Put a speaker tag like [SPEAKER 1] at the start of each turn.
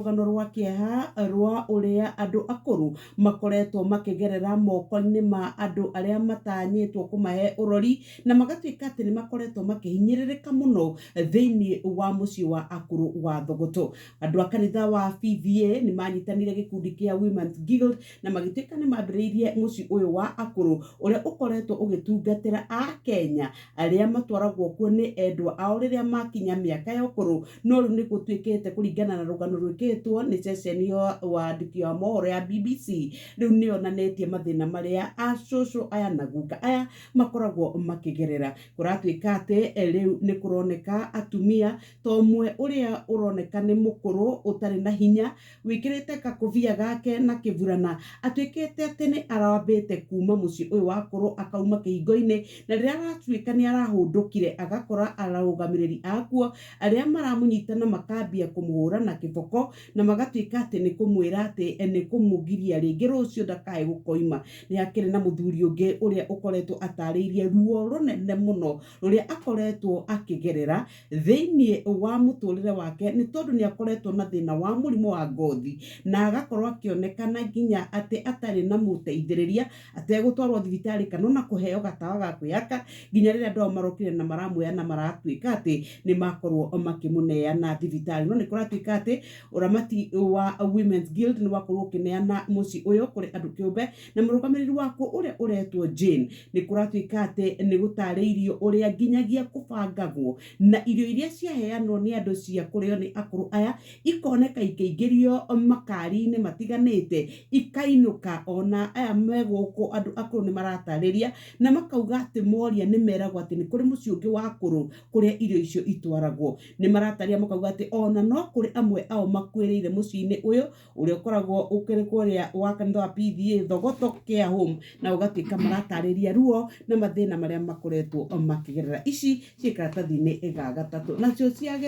[SPEAKER 1] rũgano rwa kĩeha rwa ũrĩa andũ akũrũ makoretwo makĩgerera moko-inĩ ma andũ arĩa matanyĩtwo kũmahe ũrori, na magatuĩka atĩ nĩ makoretwo makĩhinyĩrĩrĩka mũno thĩinĩ wa mũciĩ wa akũrũ wa Thogoto. Andũ a kanitha wa PVA nĩ manyitanire gĩkundi kĩa Women's Guild na magĩtuĩka nĩ mambĩrĩirie mũciĩ ũyũ wa akũrũ ũrĩa ũkoretwo ũgĩtungatĩra Akenya arĩa matwaragwo kuo nĩ endwa ao rĩrĩa makinya mĩaka ya ũkũrũ. No rĩu nĩ gũtuĩkĩte kũringana na rũgano rwĩkĩtwo nĩ ceceni ya wandĩki wa mohoro ya BBC, rĩu nĩ yonanĩtie mathĩna marĩa acũcũ aya na guka aya makoragwo makĩgerera. Kũratuĩka atĩ rĩu nĩ kũroneka atumia ta ũmwe ũrĩa ũroneka nĩ mũkũrũ ũtarĩ na hinya wĩkĩrĩte gakobia gake na kĩburana, atuĩkĩte atĩ nĩ arambĩte kuma mũciĩ ũyũ wa akũrũ akauma kĩhingo-inĩ, na rĩrĩa aratuĩka nĩ arahũndũkire agakora arũgamĩrĩri akuo arĩa maramũnyita na makambia kũmũhũra na kĩboko, na magatuĩka atĩ nĩ kũmwĩra atĩ nĩ kũmũgiria rĩngĩ rũciũ ndakae gũkoima. Nĩ hakĩrĩ na mũthuri ũngĩ ũrĩa ũkoretwo atarĩirie ruo rũnene mũno rũrĩa akoretwo akĩgerera thĩinĩ wa mũtũrĩre wake, nĩ tondũ nĩ akoretwo na thĩna wa mũrimũ wa ngothi, na agakorwo akĩonekana nginya atĩ atarĩ na mũteithĩrĩria, ategũtwarwo thibitarĩ kana ona kũheo gatawa ga kwĩhaka, nginya rĩrĩa andũ ao marokire na maramwoya na maratuĩka atĩ nĩ makorwo makĩmũneana thibitarĩ. No nĩ kũratuĩka atĩ ũramati wa Women's Guild nĩ wakorwo ũkĩneana mũciĩ ũyũ kũrĩ andũ kĩũmbe, na mũrũgamĩrĩri wakuo ũrĩa ũretwo Jane nĩ kũratuĩka atĩ nĩ gũtarĩirio ũrĩa nginyagia kũbangagwo na irio iria ciaheanwo nĩ andũ cia kũrĩo nĩ akũrũ aya ikoneka ikĩingĩrio makari-inĩ matiganĩte, ikainũka. Ona aya me gũkũ andũ akũrũ nĩ maratarĩria na makauga atĩ moria nĩ meragwo atĩ nĩ kũrĩ mũciĩ ũngĩ wa akũrũ kũrĩa irio icio itwaragwo. Nĩ maratarĩria makauga atĩ ona no kũrĩ amwe ao makuĩrĩire mũciĩ-inĩ ũyũ ũrĩa ũkoragwo ũkĩrĩ kũrĩa wa kanitha wa PVA Thogoto Care Home, na ũgatuĩka maratarĩria ruo na mathĩna marĩa makoretwo makĩgerera. Ici ciĩ karatathi-inĩ ga gatatũ, nacio cia